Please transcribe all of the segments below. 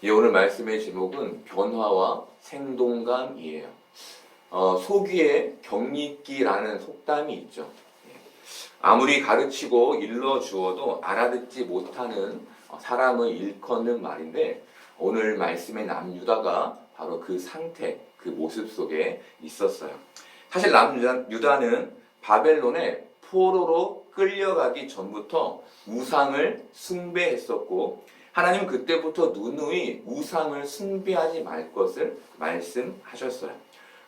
예, 오늘 말씀의 제목은 변화와 생동감이에요. 소귀에 격리기라는 속담이 있죠. 예. 아무리 가르치고 일러주어도 알아듣지 못하는 사람을 일컫는 말인데, 오늘 말씀의 남유다가 바로 그 상태, 그 모습 속에 있었어요. 사실 남유다는 바벨론의 포로로 끌려가기 전부터 우상을 숭배했었고, 하나님은 그때부터 누누이 우상을 숭배하지 말 것을 말씀하셨어요.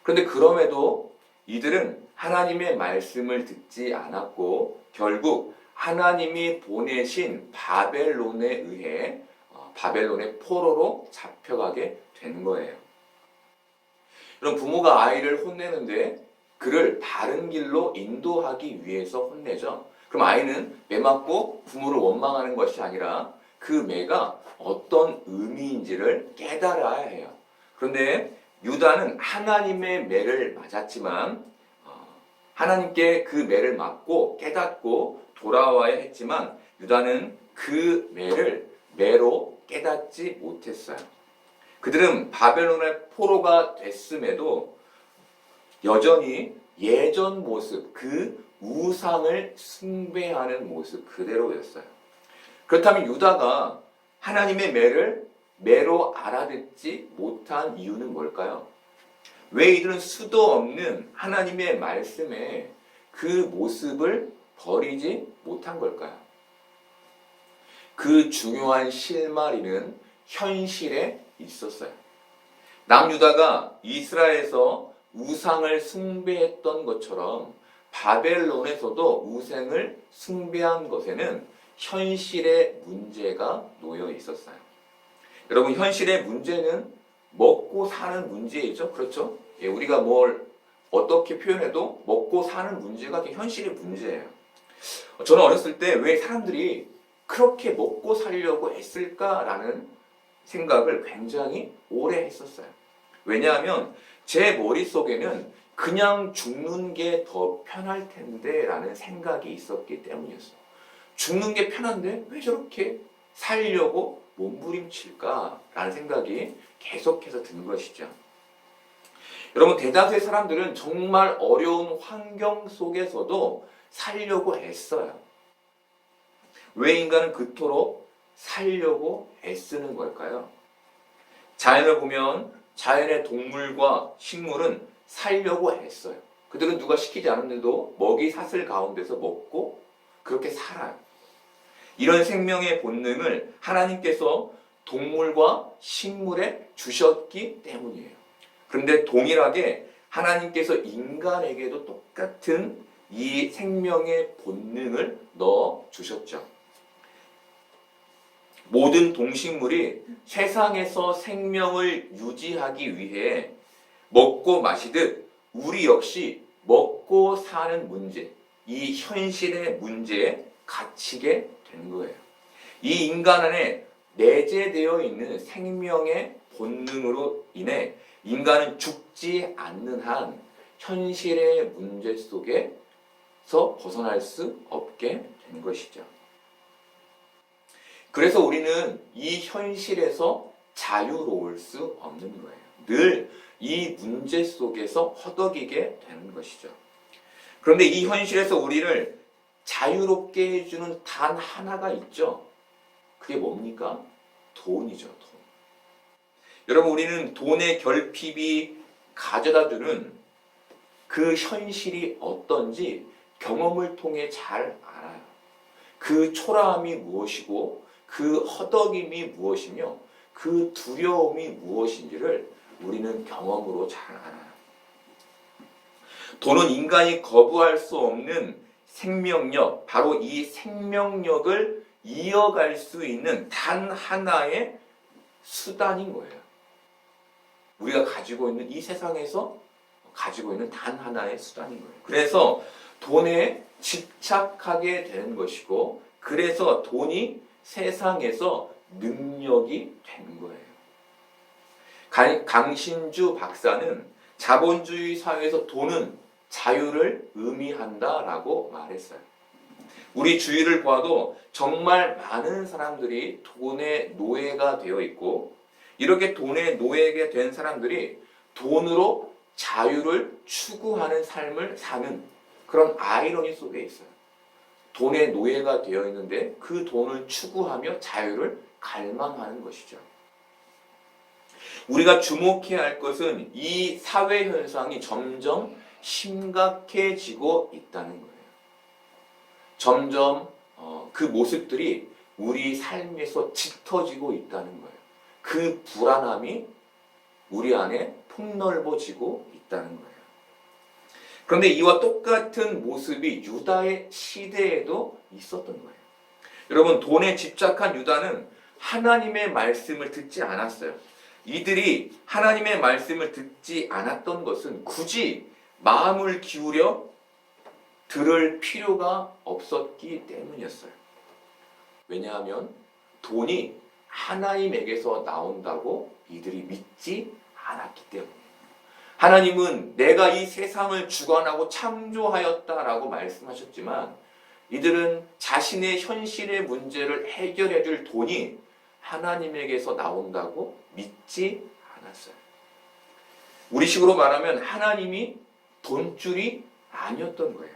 그런데 그럼에도 이들은 하나님의 말씀을 듣지 않았고 결국 하나님이 보내신 바벨론에 의해 바벨론의 포로로 잡혀가게 된 거예요. 그럼 부모가 아이를 혼내는데 그를 바른 길로 인도하기 위해서 혼내죠. 그럼 아이는 매 맞고 부모를 원망하는 것이 아니라 그 매가 어떤 의미인지를 깨달아야 해요. 그런데 유다는 하나님의 매를 맞았지만 하나님께 그 매를 맞고 깨닫고 돌아와야 했지만 유다는 그 매를 매로 깨닫지 못했어요. 그들은 바벨론의 포로가 됐음에도 여전히 예전 모습, 그 우상을 숭배하는 모습 그대로였어요. 그렇다면 유다가 하나님의 매를 매로 알아듣지 못한 이유는 뭘까요? 왜 이들은 수도 없는 하나님의 말씀에 그 모습을 버리지 못한 걸까요? 그 중요한 실마리는 현실에 있었어요. 남유다가 이스라엘에서 우상을 숭배했던 것처럼 바벨론에서도 우상을 숭배한 것에는 현실의 문제가 놓여 있었어요. 여러분, 현실의 문제는 먹고 사는 문제이죠. 그렇죠? 예, 우리가 뭘 어떻게 표현해도 먹고 사는 문제가 현실의 문제예요. 저는 어렸을 때 왜 사람들이 그렇게 먹고 살려고 했을까라는 생각을 굉장히 오래 했었어요. 왜냐하면 제 머릿속에는 그냥 죽는 게 더 편할 텐데 라는 생각이 있었기 때문이었어요. 죽는 게 편한데 왜 저렇게 살려고 몸부림칠까라는 생각이 계속해서 드는 것이죠. 여러분, 대다수의 사람들은 정말 어려운 환경 속에서도 살려고 애써요. 왜 인간은 그토록 살려고 애쓰는 걸까요? 자연을 보면 자연의 동물과 식물은 살려고 애써요. 그들은 누가 시키지 않았는데도 먹이 사슬 가운데서 먹고 그렇게 살아요. 이런 생명의 본능을 하나님께서 동물과 식물에 주셨기 때문이에요. 그런데 동일하게 하나님께서 인간에게도 똑같은 이 생명의 본능을 넣어 주셨죠. 모든 동식물이 세상에서 생명을 유지하기 위해 먹고 마시듯 우리 역시 먹고 사는 문제, 이 현실의 문제에 갇히게 된 거예요. 이 인간 안에 내재되어 있는 생명의 본능으로 인해 인간은 죽지 않는 한 현실의 문제 속에서 벗어날 수 없게 된 것이죠. 그래서 우리는 이 현실에서 자유로울 수 없는 거예요. 늘 이 문제 속에서 허덕이게 되는 것이죠. 그런데 이 현실에서 우리를 자유롭게 해주는 단 하나가 있죠. 그게 뭡니까? 돈이죠, 돈. 여러분, 우리는 돈의 결핍이 가져다주는 그 현실이 어떤지 경험을 통해 잘 알아요. 그 초라함이 무엇이고 그 허덕임이 무엇이며 그 두려움이 무엇인지를 우리는 경험으로 잘 알아요. 돈은 인간이 거부할 수 없는 생명력, 바로 이 생명력을 이어갈 수 있는 단 하나의 수단인 거예요. 우리가 가지고 있는 이 세상에서 가지고 있는 단 하나의 수단인 거예요. 그래서 돈에 집착하게 되는 것이고, 그래서 돈이 세상에서 능력이 된 거예요. 강신주 박사는 자본주의 사회에서 돈은 자유를 의미한다라고 말했어요. 우리 주위를 보아도 정말 많은 사람들이 돈의 노예가 되어 있고 이렇게 돈의 노예가 된 사람들이 돈으로 자유를 추구하는 삶을 사는 그런 아이러니 속에 있어요. 돈의 노예가 되어 있는데 그 돈을 추구하며 자유를 갈망하는 것이죠. 우리가 주목해야 할 것은 이 사회 현상이 점점 심각해지고 있다는 거예요. 점점 그 모습들이 우리 삶에서 짙어지고 있다는 거예요. 그 불안함이 우리 안에 폭넓어지고 있다는 거예요. 그런데 이와 똑같은 모습이 유다의 시대에도 있었던 거예요. 여러분, 돈에 집착한 유다는 하나님의 말씀을 듣지 않았어요. 이들이 하나님의 말씀을 듣지 않았던 것은 굳이 마음을 기울여 들을 필요가 없었기 때문이었어요. 왜냐하면 돈이 하나님에게서 나온다고 이들이 믿지 않았기 때문이에요. 하나님은 내가 이 세상을 주관하고 창조하였다라고 말씀하셨지만 이들은 자신의 현실의 문제를 해결해 줄 돈이 하나님에게서 나온다고 믿지 않았어요. 우리식으로 말하면 하나님이 돈줄이 아니었던 거예요.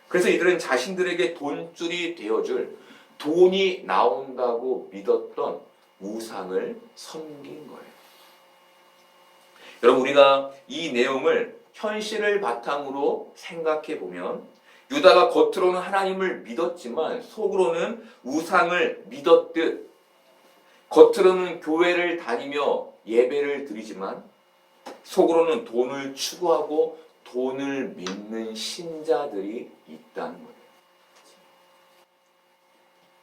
그래서 이들은 자신들에게 돈줄이 되어줄 돈이 나온다고 믿었던 우상을 섬긴 거예요. 여러분, 우리가 이 내용을 현실을 바탕으로 생각해 보면 유다가 겉으로는 하나님을 믿었지만 속으로는 우상을 믿었듯 겉으로는 교회를 다니며 예배를 드리지만 속으로는 돈을 추구하고 돈을 믿는 신자들이 있다는 거예요.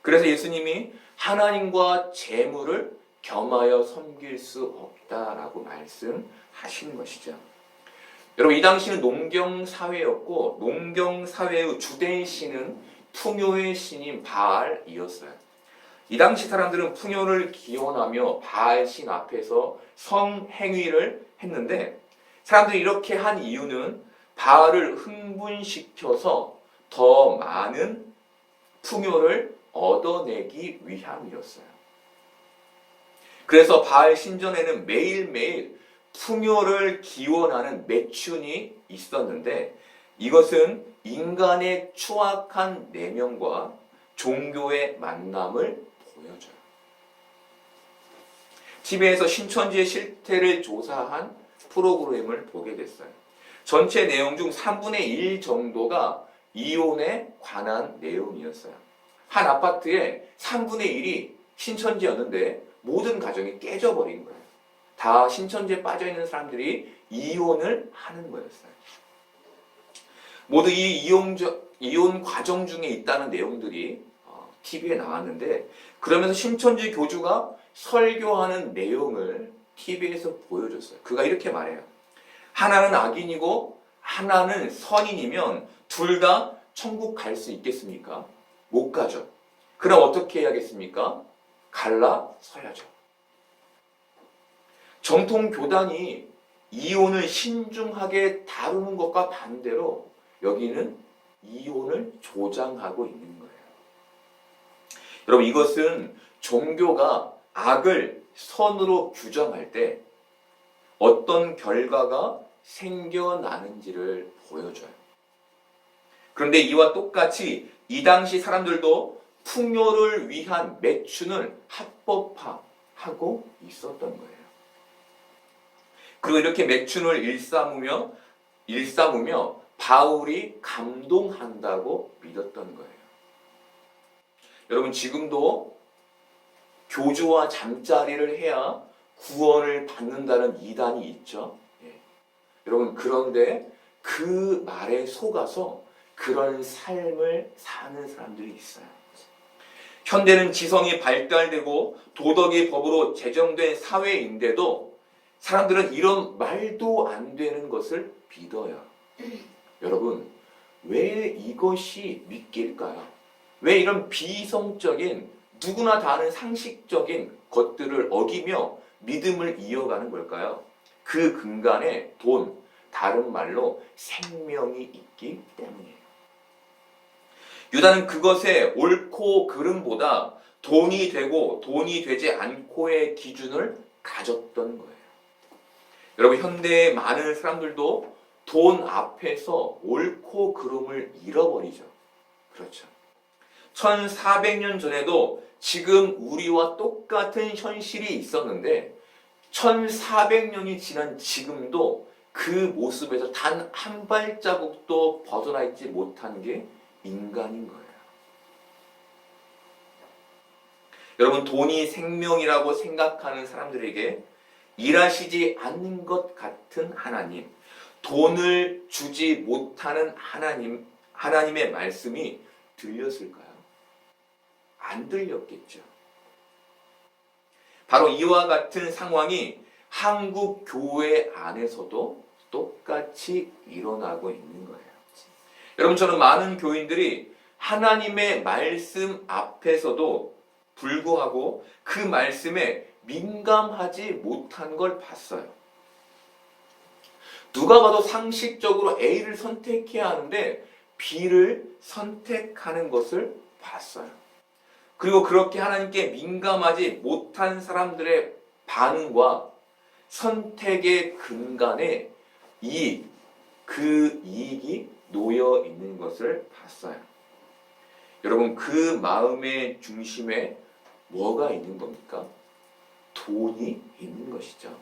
그래서 예수님이 하나님과 재물을 겸하여 섬길 수 없다라고 말씀하시는 것이죠. 여러분, 이 당시는 농경사회였고 농경사회의 주된 신은 풍요의 신인 바알이었어요. 이 당시 사람들은 풍요를 기원하며 바알 신 앞에서 성행위를 했는데 사람들이 이렇게 한 이유는 바알을 흥분시켜서 더 많은 풍요를 얻어내기 위함이었어요. 그래서 바알 신전에는 매일매일 풍요를 기원하는 매춘이 있었는데 이것은 인간의 추악한 내면과 종교의 만남을 보여줘요. TV에서 신천지의 실태를 조사한 프로그램을 보게 됐어요. 전체 내용 중 3분의 1 정도가 이혼에 관한 내용이었어요. 한 아파트에 3분의 1이 신천지였는데 모든 가정이 깨져버린 거예요. 다 신천지에 빠져있는 사람들이 이혼을 하는 거였어요. 모두 이 이혼 과정 중에 있다는 내용들이 TV에 나왔는데 그러면서 신천지 교주가 설교하는 내용을 TV에서 보여줬어요. 그가 이렇게 말해요. 하나는 악인이고 하나는 선인이면 둘 다 천국 갈 수 있겠습니까? 못 가죠. 그럼 어떻게 해야겠습니까? 갈라서야죠. 정통 교단이 이혼을 신중하게 다루는 것과 반대로 여기는 이혼을 조장하고 있는 거예요. 여러분, 이것은 종교가 악을 선으로 규정할 때 어떤 결과가 생겨나는지를 보여줘요. 그런데 이와 똑같이 이 당시 사람들도 풍요를 위한 매춘을 합법화하고 있었던 거예요. 그리고 이렇게 매춘을 일삼으며 바울이 감동한다고 믿었던 거예요. 여러분, 지금도 교주와 잠자리를 해야 구원을 받는다는 이단이 있죠. 여러분, 그런데 그 말에 속아서 그런 삶을 사는 사람들이 있어요. 현대는 지성이 발달되고 도덕이 법으로 제정된 사회인데도 사람들은 이런 말도 안 되는 것을 믿어요. 여러분, 왜 이것이 믿길까요? 왜 이런 비이성적인 누구나 다 아는 상식적인 것들을 어기며 믿음을 이어가는 걸까요? 그 근간에 돈, 다른 말로 생명이 있기 때문이에요. 유다는 그것의 옳고 그름보다 돈이 되고 돈이 되지 않고의 기준을 가졌던 거예요. 여러분, 현대의 많은 사람들도 돈 앞에서 옳고 그름을 잃어버리죠. 그렇죠. 1400년 전에도 지금 우리와 똑같은 현실이 있었는데 1400년이 지난 지금도 그 모습에서 단 한 발자국도 벗어나 있지 못한 게 인간인 거예요. 여러분, 돈이 생명이라고 생각하는 사람들에게 일하시지 않는 것 같은 하나님, 돈을 주지 못하는 하나님의 말씀이 들렸을까요? 안 들렸겠죠. 바로 이와 같은 상황이 한국 교회 안에서도 똑같이 일어나고 있는 거예요. 여러분, 저는 많은 교인들이 하나님의 말씀 앞에서도 불구하고 그 말씀에 민감하지 못한 걸 봤어요. 누가 봐도 상식적으로 A를 선택해야 하는데 B를 선택하는 것을 봤어요. 그리고 그렇게 하나님께 민감하지 못한 사람들의 반응과 선택의 근간에 그 이익이 놓여 있는 것을 봤어요. 여러분, 그 마음의 중심에 뭐가 있는 겁니까? 돈이 있는 것이죠.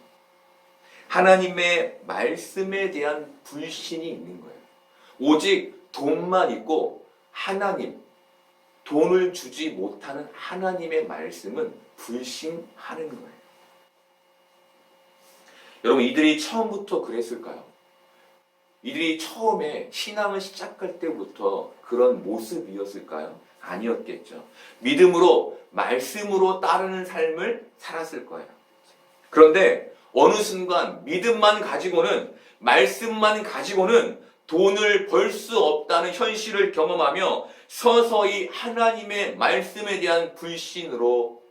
하나님의 말씀에 대한 불신이 있는 거예요. 오직 돈만 있고 돈을 주지 못하는 하나님의 말씀은 불신하는 거예요. 여러분, 이들이 처음부터 그랬을까요? 이들이 처음에 신앙을 시작할 때부터 그런 모습이었을까요? 아니었겠죠. 믿음으로, 말씀으로 따르는 삶을 살았을 거예요. 그런데 어느 순간 믿음만 가지고는, 말씀만 가지고는 돈을 벌 수 없다는 현실을 경험하며 서서히 하나님의 말씀에 대한 불신으로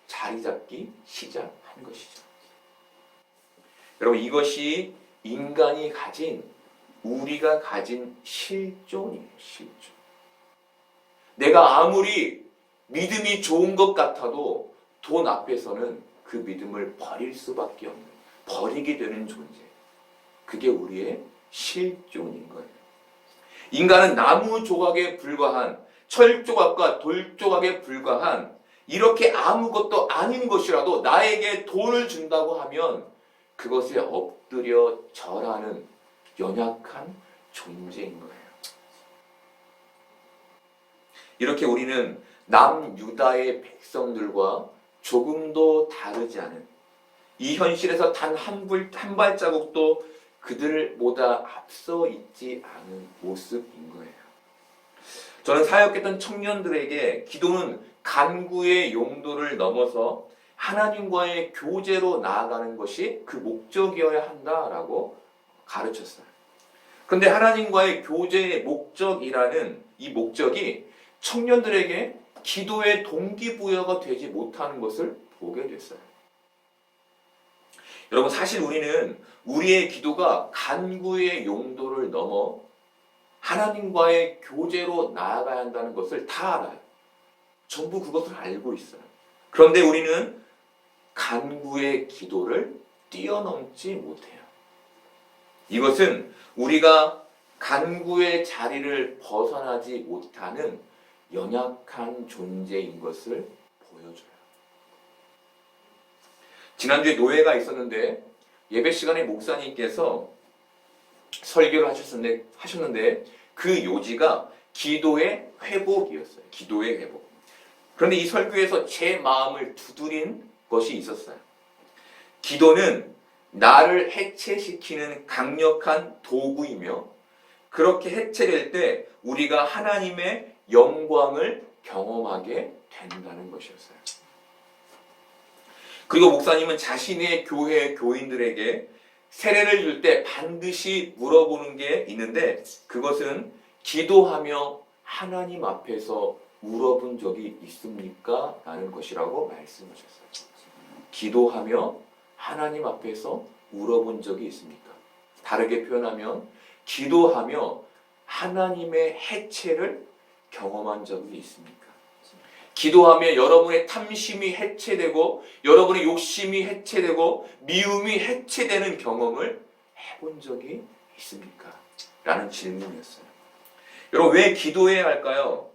자리 잡기 시작한 것이죠. 여러분, 이것이 인간이 우리가 가진 실존이에요. 실존. 내가 아무리 믿음이 좋은 것 같아도 돈 앞에서는 그 믿음을 버릴 수밖에 없는, 버리게 되는 존재. 그게 우리의 실존인 거예요. 인간은 나무 조각에 불과한, 철 조각과 돌 조각에 불과한 이렇게 아무것도 아닌 것이라도 나에게 돈을 준다고 하면 그것에 엎드려 절하는 연약한 존재인 거예요. 이렇게 우리는 남유다의 백성들과 조금도 다르지 않은, 이 현실에서 단 한 발자국도 그들보다 앞서 있지 않은 모습인 거예요. 저는 사역했던 청년들에게 기도는 간구의 용도를 넘어서 하나님과의 교제로 나아가는 것이 그 목적이어야 한다라고 가르쳤어요. 그런데 하나님과의 교제의 목적이라는 이 목적이 청년들에게 기도의 동기부여가 되지 못하는 것을 보게 됐어요. 여러분, 사실 우리는 우리의 기도가 간구의 용도를 넘어 하나님과의 교제로 나아가야 한다는 것을 다 알아요. 전부 그것을 알고 있어요. 그런데 우리는 간구의 기도를 뛰어넘지 못해요. 이것은 우리가 간구의 자리를 벗어나지 못하는 연약한 존재인 것을 보여줘요. 지난주에 노예가 있었는데 예배 시간에 목사님께서 설교를 하셨는데 그 요지가 기도의 회복이었어요. 기도의 회복. 그런데 이 설교에서 제 마음을 두드린 것이 있었어요. 기도는 나를 해체시키는 강력한 도구이며 그렇게 해체될 때 우리가 하나님의 영광을 경험하게 된다는 것이었어요. 그리고 목사님은 자신의 교회 교인들에게 세례를 줄 때 반드시 물어보는 게 있는데 그것은 기도하며 하나님 앞에서 울어본 적이 있습니까? 라는 것이라고 말씀하셨어요. 기도하며 하나님 앞에서 울어본 적이 있습니까? 다르게 표현하면 기도하며 하나님의 해체를 경험한 적이 있습니까? 기도하며 여러분의 탐심이 해체되고 여러분의 욕심이 해체되고 미움이 해체되는 경험을 해본 적이 있습니까? 라는 질문이었어요. 여러분, 왜 기도해야 할까요?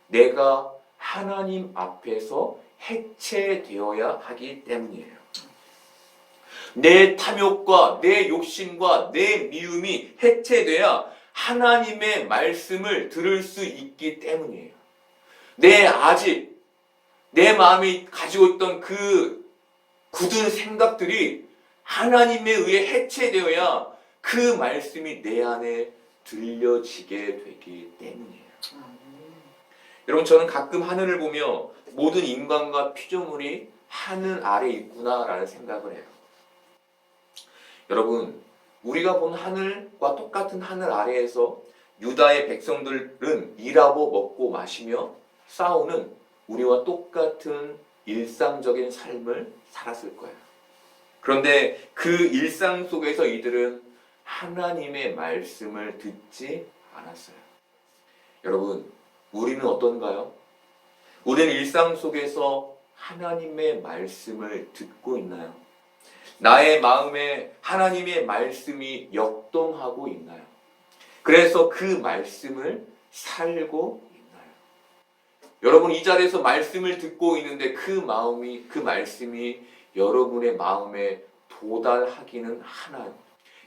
내가 하나님 앞에서 해체되어야 하기 때문이에요. 내 탐욕과 내 욕심과 내 미움이 해체돼야 하나님의 말씀을 들을 수 있기 때문이에요. 내 마음이 가지고 있던 그 굳은 생각들이 하나님에 의해 해체되어야 그 말씀이 내 안에 들려지게 되기 때문이에요. 여러분, 저는 가끔 하늘을 보며 모든 인간과 피조물이 하늘 아래 있구나라는 생각을 해요. 여러분, 우리가 본 하늘과 똑같은 하늘 아래에서 유다의 백성들은 일하고 먹고 마시며 싸우는 우리와 똑같은 일상적인 삶을 살았을 거예요. 그런데 그 일상 속에서 이들은 하나님의 말씀을 듣지 않았어요. 여러분, 우리는 어떤가요? 우리는 일상 속에서 하나님의 말씀을 듣고 있나요? 나의 마음에 하나님의 말씀이 역동하고 있나요? 그래서 그 말씀을 살고 있나요? 여러분, 이 자리에서 말씀을 듣고 있는데 그 말씀이 여러분의 마음에 도달하기는 하나요?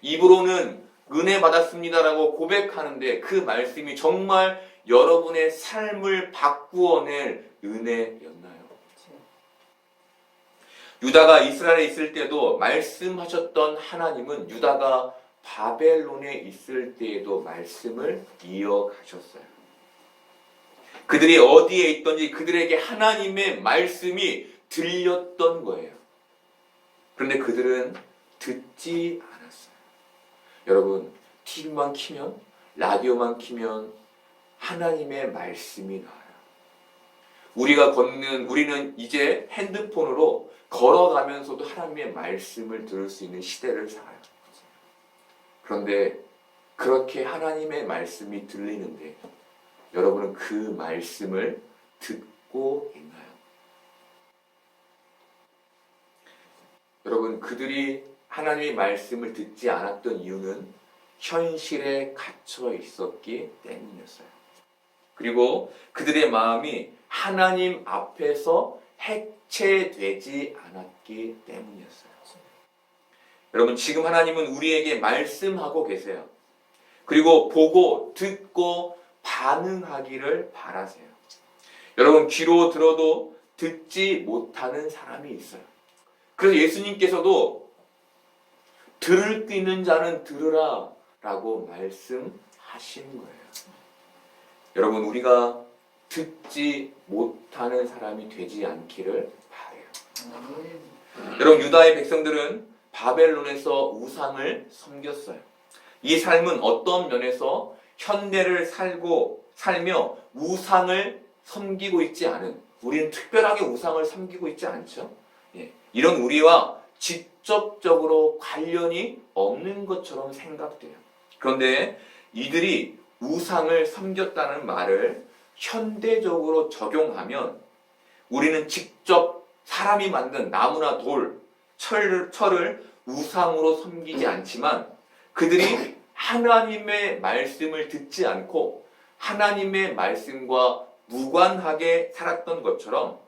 입으로는 은혜 받았습니다라고 고백하는데 그 말씀이 정말 여러분의 삶을 바꾸어낼 은혜였나요? 유다가 이스라엘에 있을 때도 말씀하셨던 하나님은 유다가 바벨론에 있을 때에도 말씀을 이어가셨어요. 그들이 어디에 있든지 그들에게 하나님의 말씀이 들렸던 거예요. 그런데 그들은 듣지 않았어요. 여러분, TV만 키면, 라디오만 키면 하나님의 말씀이 나와요. 우리는 이제 핸드폰으로 걸어가면서도 하나님의 말씀을 들을 수 있는 시대를 살아요. 그런데 그렇게 하나님의 말씀이 들리는데 여러분은 그 말씀을 듣고 있나요? 여러분, 그들이 하나님의 말씀을 듣지 않았던 이유는 현실에 갇혀 있었기 때문이었어요. 그리고 그들의 마음이 하나님 앞에서 해체되지 않았기 때문이었어요. 여러분, 지금 하나님은 우리에게 말씀하고 계세요. 그리고 보고 듣고 반응하기를 바라세요. 여러분, 귀로 들어도 듣지 못하는 사람이 있어요. 그래서 예수님께서도 들을 수 있는 자는 들으라 라고 말씀하신 거예요. 여러분, 우리가 듣지 못하는 사람이 되지 않기를 바라요. 여러분, 유다의 백성들은 바벨론에서 우상을 섬겼어요. 이 삶은 어떤 면에서 현대를 살며 우상을 섬기고 있지 않은, 우리는 특별하게 우상을 섬기고 있지 않죠. 이런 우리와 직접적으로 관련이 없는 것처럼 생각돼요. 그런데 이들이 우상을 섬겼다는 말을 현대적으로 적용하면 우리는 직접 사람이 만든 나무나 돌, 철을 우상으로 섬기지 않지만 그들이 하나님의 말씀을 듣지 않고 하나님의 말씀과 무관하게 살았던 것처럼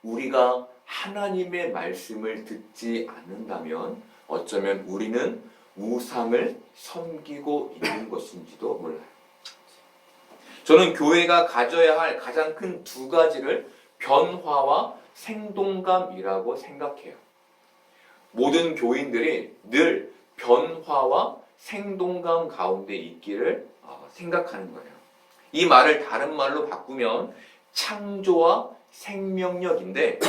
우리가 하나님의 말씀을 듣지 않는다면 어쩌면 우리는 우상을 섬기고 있는 것인지도 몰라요. 저는 교회가 가져야 할 가장 큰 두 가지를 변화와 생동감이라고 생각해요. 모든 교인들이 늘 변화와 생동감 가운데 있기를 생각하는 거예요. 이 말을 다른 말로 바꾸면 창조와 생명력인데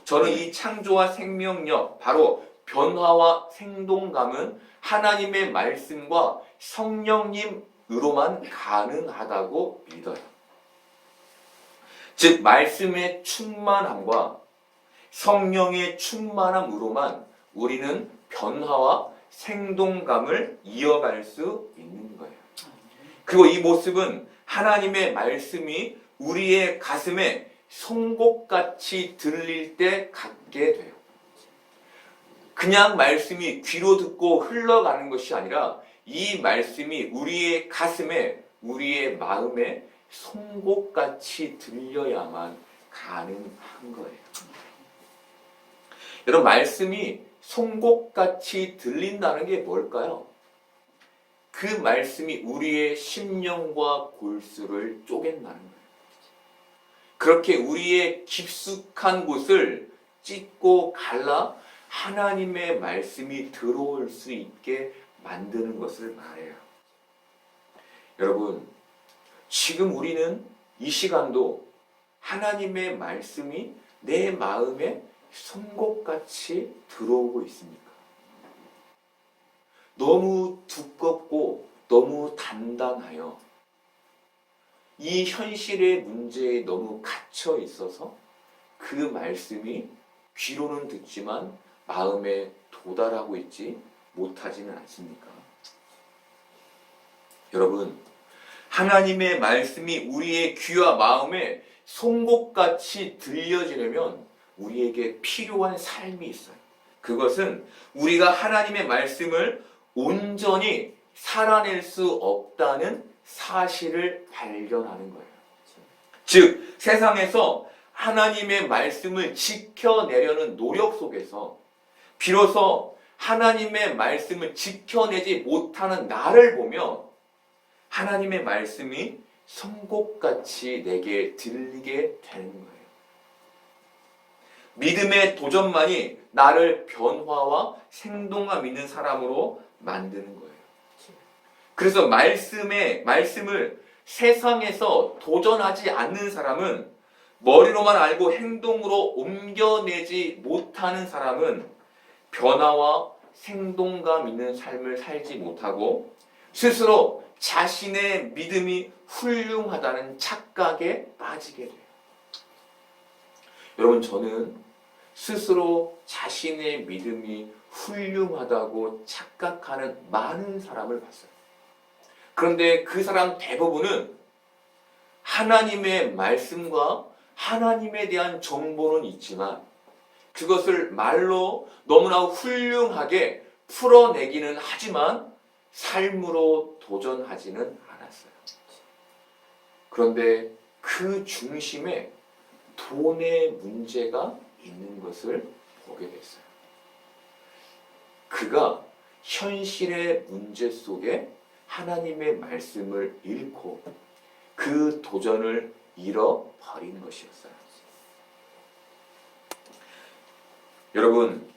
저는 이 창조와 생명력, 바로 변화와 생동감은 하나님의 말씀과 성령님으로만 가능하다고 믿어요. 즉, 말씀의 충만함과 성령의 충만함으로만 우리는 변화와 생동감을 이어갈 수 있는 거예요. 그리고 이 모습은 하나님의 말씀이 우리의 가슴에 송곳같이 들릴 때 갖게 돼요. 그냥 말씀이 귀로 듣고 흘러가는 것이 아니라 이 말씀이 우리의 가슴에, 우리의 마음에 송곳같이 들려야만 가능한 거예요. 여러분, 말씀이 송곳같이 들린다는 게 뭘까요? 그 말씀이 우리의 심령과 골수를 쪼갠다는 거예요. 그렇게 우리의 깊숙한 곳을 찢고 갈라 하나님의 말씀이 들어올 수 있게 만드는 것을 말해요. 여러분, 지금 우리는 이 시간도 하나님의 말씀이 내 마음에 송곳같이 들어오고 있습니까? 너무 두껍고 너무 단단하여 이 현실의 문제에 너무 갇혀 있어서 그 말씀이 귀로는 듣지만 마음에 도달하고 있지 못하지는 않습니까? 여러분, 하나님의 말씀이 우리의 귀와 마음에 송곳같이 들려지려면 우리에게 필요한 삶이 있어요. 그것은 우리가 하나님의 말씀을 온전히 살아낼 수 없다는 사실을 발견하는 거예요. 즉, 세상에서 하나님의 말씀을 지켜내려는 노력 속에서 비로소 하나님의 말씀을 지켜내지 못하는 나를 보며 하나님의 말씀이 송곳같이 내게 들리게 되는 거예요. 믿음의 도전만이 나를 변화와 생동감 있는 사람으로 만드는 거예요. 그래서 말씀을 세상에서 도전하지 않는 사람은, 머리로만 알고 행동으로 옮겨내지 못하는 사람은 변화와 생동감 있는 삶을 살지 못하고 스스로 자신의 믿음이 훌륭하다는 착각에 빠지게 돼요. 여러분, 저는 스스로 자신의 믿음이 훌륭하다고 착각하는 많은 사람을 봤어요. 그런데 그 사람 대부분은 하나님의 말씀과 하나님에 대한 정보는 있지만 그것을 말로 너무나 훌륭하게 풀어내기는 하지만 삶으로 도전하지는 않았어요. 그런데 그 중심에 돈의 문제가 있는 것을 보게 됐어요. 그가 현실의 문제 속에 하나님의 말씀을 잃고 그 도전을 잃어버린 것이었어요. 여러분,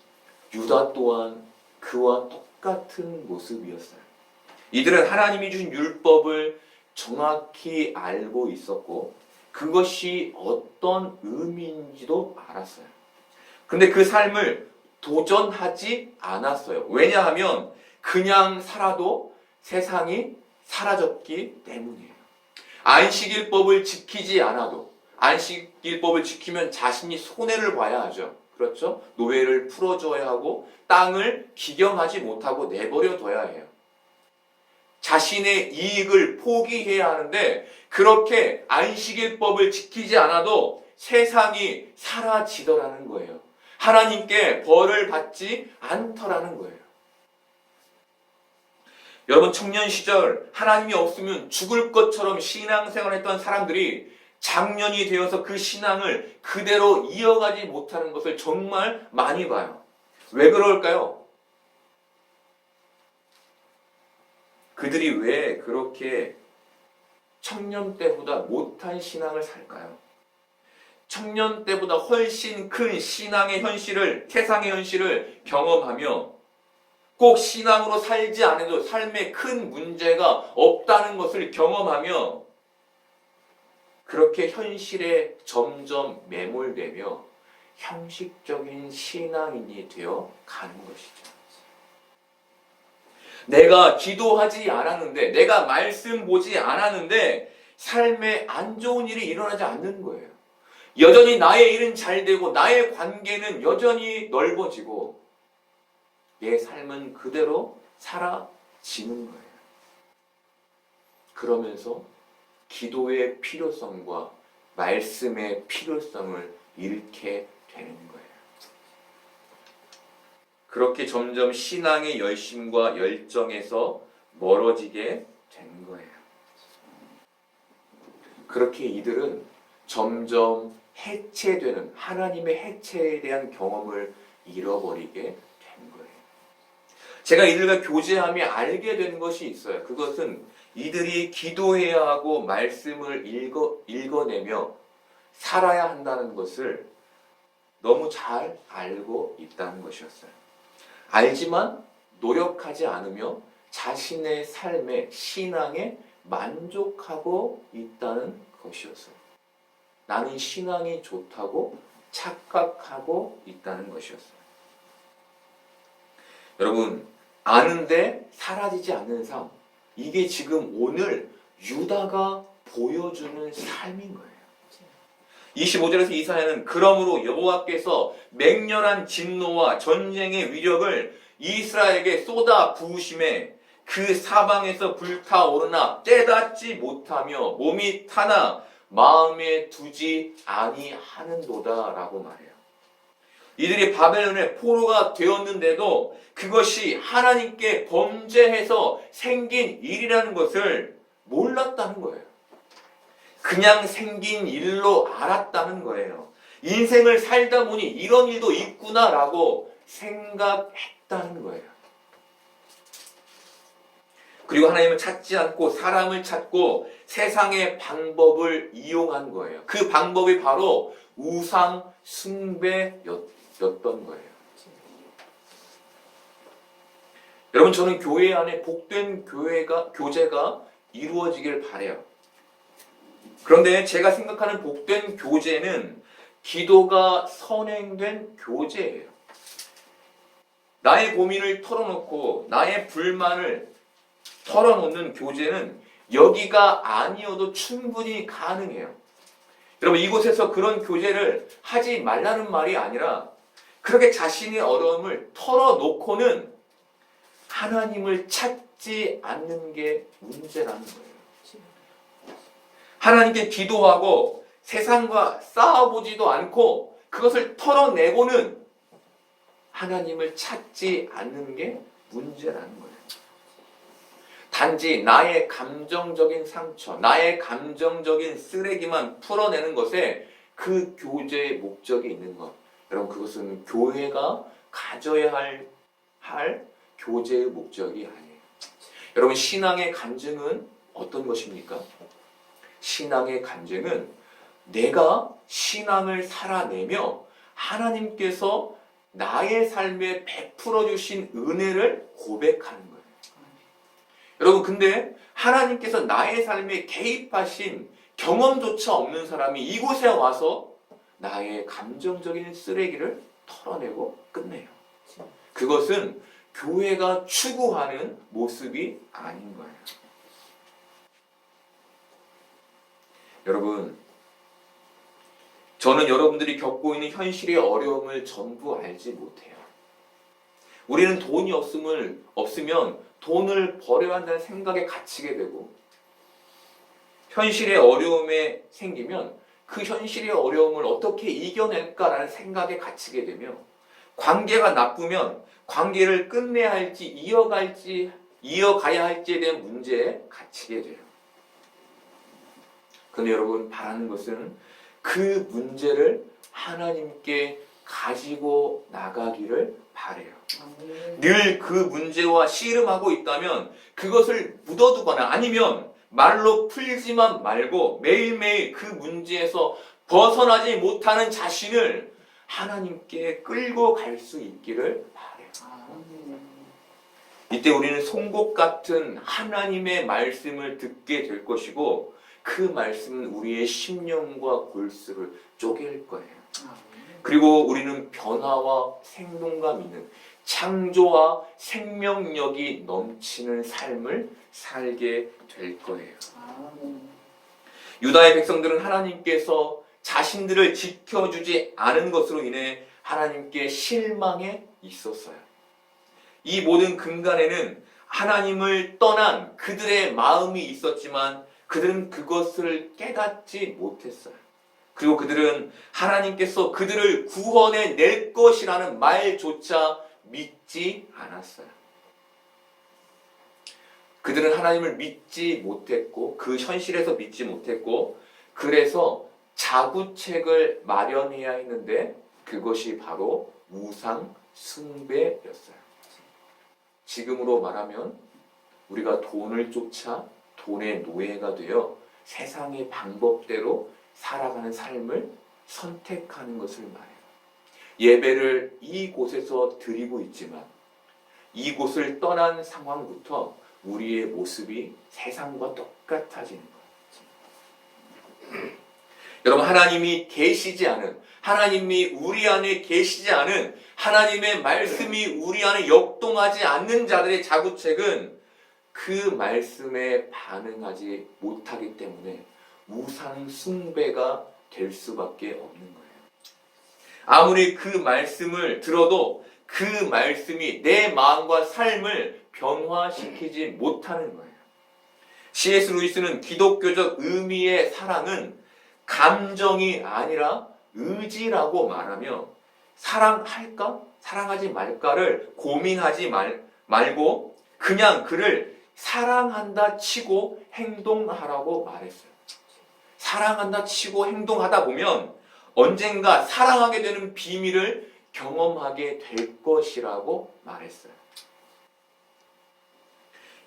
유다 또한 그와 똑같은 모습이었어요. 이들은 하나님이 주신 율법을 정확히 알고 있었고 그것이 어떤 의미인지도 알았어요. 근데 그 삶을 도전하지 않았어요. 왜냐하면 그냥 살아도 세상이 사라졌기 때문이에요. 안식일법을 지키지 않아도, 안식일법을 지키면 자신이 손해를 봐야 하죠. 그렇죠? 노예를 풀어줘야 하고 땅을 기경하지 못하고 내버려 둬야 해요. 자신의 이익을 포기해야 하는데 그렇게 안식일법을 지키지 않아도 세상이 사라지더라는 거예요. 하나님께 벌을 받지 않더라는 거예요. 여러분, 청년 시절 하나님이 없으면 죽을 것처럼 신앙생활을 했던 사람들이 장년이 되어서 그 신앙을 그대로 이어가지 못하는 것을 정말 많이 봐요. 왜 그럴까요? 그들이 왜 그렇게 청년 때보다 못한 신앙을 살까요? 청년 때보다 훨씬 큰 신앙의 현실을, 세상의 현실을 경험하며 꼭 신앙으로 살지 않아도 삶에 큰 문제가 없다는 것을 경험하며 그렇게 현실에 점점 매몰되며 형식적인 신앙인이 되어 가는 것이죠. 내가 기도하지 않았는데, 내가 말씀 보지 않았는데 삶에 안 좋은 일이 일어나지 않는 거예요. 여전히 나의 일은 잘 되고 나의 관계는 여전히 넓어지고 내 삶은 그대로 사라지는 거예요. 그러면서 기도의 필요성과 말씀의 필요성을 잃게 되는 거예요. 그렇게 점점 신앙의 열심과 열정에서 멀어지게 되는 거예요. 그렇게 이들은 점점 해체되는 하나님의 해체에 대한 경험을 잃어버리게 되는 거예요. 제가 이들과 교제하며 알게 된 것이 있어요. 그것은 이들이 기도해야 하고 말씀을 읽어내며 살아야 한다는 것을 너무 잘 알고 있다는 것이었어요. 알지만 노력하지 않으며 자신의 삶의 신앙에 만족하고 있다는 것이었어요. 나는 신앙이 좋다고 착각하고 있다는 것이었어요. 여러분, 아는데 사라지지 않는 삶, 이게 지금 오늘 유다가 보여주는 삶인 거예요. 25절에서 이사야는 그러므로 여호와께서 맹렬한 진노와 전쟁의 위력을 이스라엘에게 쏟아 부으심에 그 사방에서 불타오르나 깨닫지 못하며 몸이 타나 마음에 두지 아니하는도다라고 말해요. 이들이 바벨론의 포로가 되었는데도 그것이 하나님께 범죄해서 생긴 일이라는 것을 몰랐다는 거예요. 그냥 생긴 일로 알았다는 거예요. 인생을 살다 보니 이런 일도 있구나라고 생각했다는 거예요. 그리고 하나님을 찾지 않고 사람을 찾고 세상의 방법을 이용한 거예요. 그 방법이 바로 우상 숭배였던 거예요. 여러분, 저는 교회 안에 복된 교제가 이루어지길 바라요. 그런데 제가 생각하는 복된 교제는 기도가 선행된 교제예요. 나의 고민을 털어놓고 나의 불만을 털어놓는 교제는 여기가 아니어도 충분히 가능해요. 여러분, 이곳에서 그런 교제를 하지 말라는 말이 아니라 그렇게 자신의 어려움을 털어놓고는 하나님을 찾지 않는 게 문제라는 거예요. 하나님께 기도하고 세상과 싸워보지도 않고 그것을 털어내고는 하나님을 찾지 않는 게 문제라는 거예요. 단지 나의 감정적인 상처, 나의 감정적인 쓰레기만 풀어내는 것에 그 교제의 목적이 있는 것. 여러분, 그것은 교회가 가져야 할 교제의 목적이 아니에요. 여러분, 신앙의 간증은 어떤 것입니까? 신앙의 간증은 내가 신앙을 살아내며 하나님께서 나의 삶에 베풀어 주신 은혜를 고백하는 거예요. 여러분, 근데 하나님께서 나의 삶에 개입하신 경험조차 없는 사람이 이곳에 와서 나의 감정적인 쓰레기를 털어내고 끝내요. 그것은 교회가 추구하는 모습이 아닌 거예요. 여러분, 저는 여러분들이 겪고 있는 현실의 어려움을 전부 알지 못해요. 우리는 돈이 없으면 돈을 벌여야 한다는 생각에 갇히게 되고, 현실의 어려움에 생기면 그 현실의 어려움을 어떻게 이겨낼까라는 생각에 갇히게 되며, 관계가 나쁘면 관계를 끝내야 할지 이어가야 할지에 대한 문제에 갇히게 돼요. 그런데 여러분, 바라는 것은 그 문제를 하나님께 가지고 나가기를 바래요. 늘 그 문제와 씨름하고 있다면 그것을 묻어두거나 아니면 말로 풀지만 말고 매일매일 그 문제에서 벗어나지 못하는 자신을 하나님께 끌고 갈 수 있기를 바래요. 이때 우리는 송곳 같은 하나님의 말씀을 듣게 될 것이고, 그 말씀은 우리의 심령과 골수를 쪼갤 거예요. 그리고 우리는 변화와 생동감 있는 창조와 생명력이 넘치는 삶을 살게 될 거예요. 유다의 백성들은 하나님께서 자신들을 지켜주지 않은 것으로 인해 하나님께 실망해 있었어요. 이 모든 근간에는 하나님을 떠난 그들의 마음이 있었지만 그들은 그것을 깨닫지 못했어요. 그리고 그들은 하나님께서 그들을 구원해 낼 것이라는 말조차 믿지 않았어요. 그들은 하나님을 믿지 못했고 그 현실에서 믿지 못했고 그래서 자구책을 마련해야 했는데 그것이 바로 우상 숭배였어요. 지금으로 말하면 우리가 돈을 쫓아 돈의 노예가 되어 세상의 방법대로 살아가는 삶을 선택하는 것을 말해요. 예배를 이곳에서 드리고 있지만 이곳을 떠난 상황부터 우리의 모습이 세상과 똑같아지는 거예요. 여러분, 하나님이 계시지 않은, 하나님이 우리 안에 계시지 않은, 하나님의 말씀이 우리 안에 역동하지 않는 자들의 자구책은 그 말씀에 반응하지 못하기 때문에 우상 숭배가 될 수밖에 없는 거예요. 아무리 그 말씀을 들어도 그 말씀이 내 마음과 삶을 변화시키지 못하는 거예요. C.S. 루이스는 기독교적 의미의 사랑은 감정이 아니라 의지라고 말하며 사랑할까? 사랑하지 말까를 고민하지 말고 그냥 그를 사랑한다 치고 행동하라고 말했어요. 사랑한다 치고 행동하다 보면 언젠가 사랑하게 되는 비밀을 경험하게 될 것이라고 말했어요.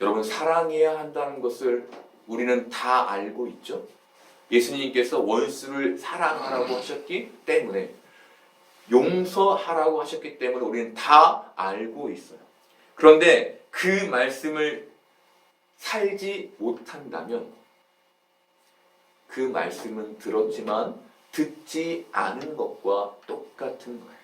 여러분, 사랑해야 한다는 것을 우리는 다 알고 있죠? 예수님께서 원수를 사랑하라고 하셨기 때문에 용서하라고 하셨기 때문에 우리는 다 알고 있어요. 그런데 그 말씀을 살지 못한다면 그 말씀은 들었지만 듣지 않은 것과 똑같은 거예요.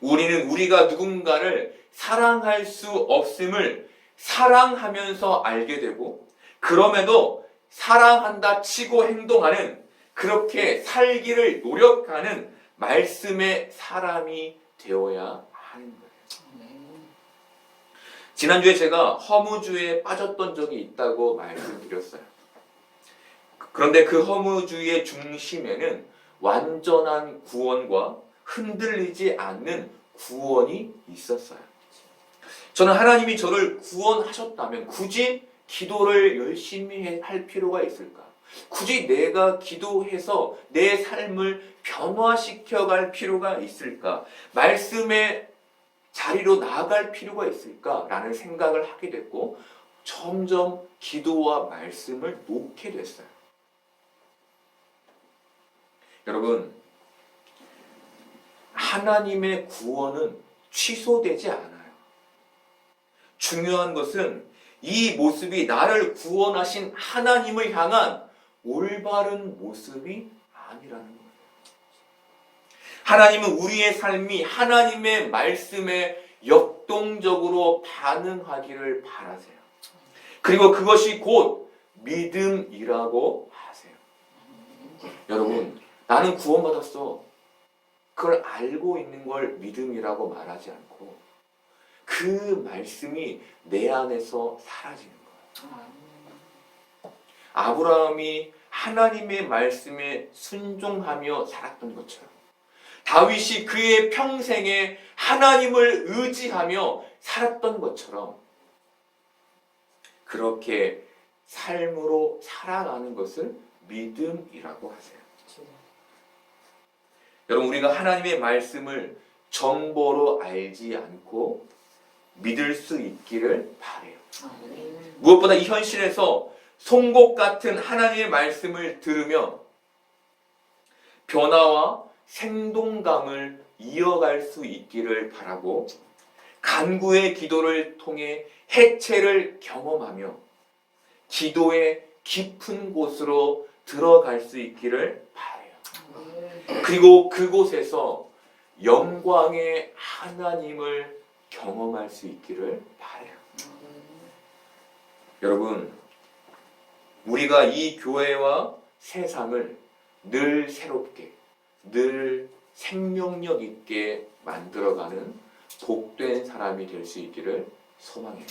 우리는 우리가 누군가를 사랑할 수 없음을 사랑하면서 알게 되고 그럼에도 사랑한다 치고 행동하는 그렇게 살기를 노력하는 말씀의 사람이 되어야 하는 거예요. 지난주에 제가 허무주의에 빠졌던 적이 있다고 말씀드렸어요. 그런데 그 허무주의의 중심에는 완전한 구원과 흔들리지 않는 구원이 있었어요. 저는 하나님이 저를 구원하셨다면 굳이 기도를 열심히 할 필요가 있을까? 굳이 내가 기도해서 내 삶을 변화시켜갈 필요가 있을까? 말씀의 자리로 나아갈 필요가 있을까? 라는 생각을 하게 됐고 점점 기도와 말씀을 놓게 됐어요. 여러분, 하나님의 구원은 취소되지 않아요. 중요한 것은 이 모습이 나를 구원하신 하나님을 향한 올바른 모습이 아니라는 거예요. 하나님은 우리의 삶이 하나님의 말씀에 역동적으로 반응하기를 바라세요. 그리고 그것이 곧 믿음이라고 하세요. 여러분, 나는 구원받았어. 그걸 알고 있는 걸 믿음이라고 말하지 않고 그 말씀이 내 안에서 사라지는 거예요. 아브라함이 하나님의 말씀에 순종하며 살았던 것처럼 다윗이 그의 평생에 하나님을 의지하며 살았던 것처럼 그렇게 삶으로 살아가는 것을 믿음이라고 하세요. 여러분, 우리가 하나님의 말씀을 정보로 알지 않고 믿을 수 있기를 바라요. 무엇보다 이 현실에서 송곳 같은 하나님의 말씀을 들으며 변화와 생동감을 이어갈 수 있기를 바라고 간구의 기도를 통해 해체를 경험하며 기도의 깊은 곳으로 들어갈 수 있기를 바라요. 그리고 그곳에서 영광의 하나님을 경험할 수 있기를 바라요. 여러분, 우리가 이 교회와 세상을 늘 새롭게, 늘 생명력 있게 만들어가는 복된 사람이 될 수 있기를 소망해요.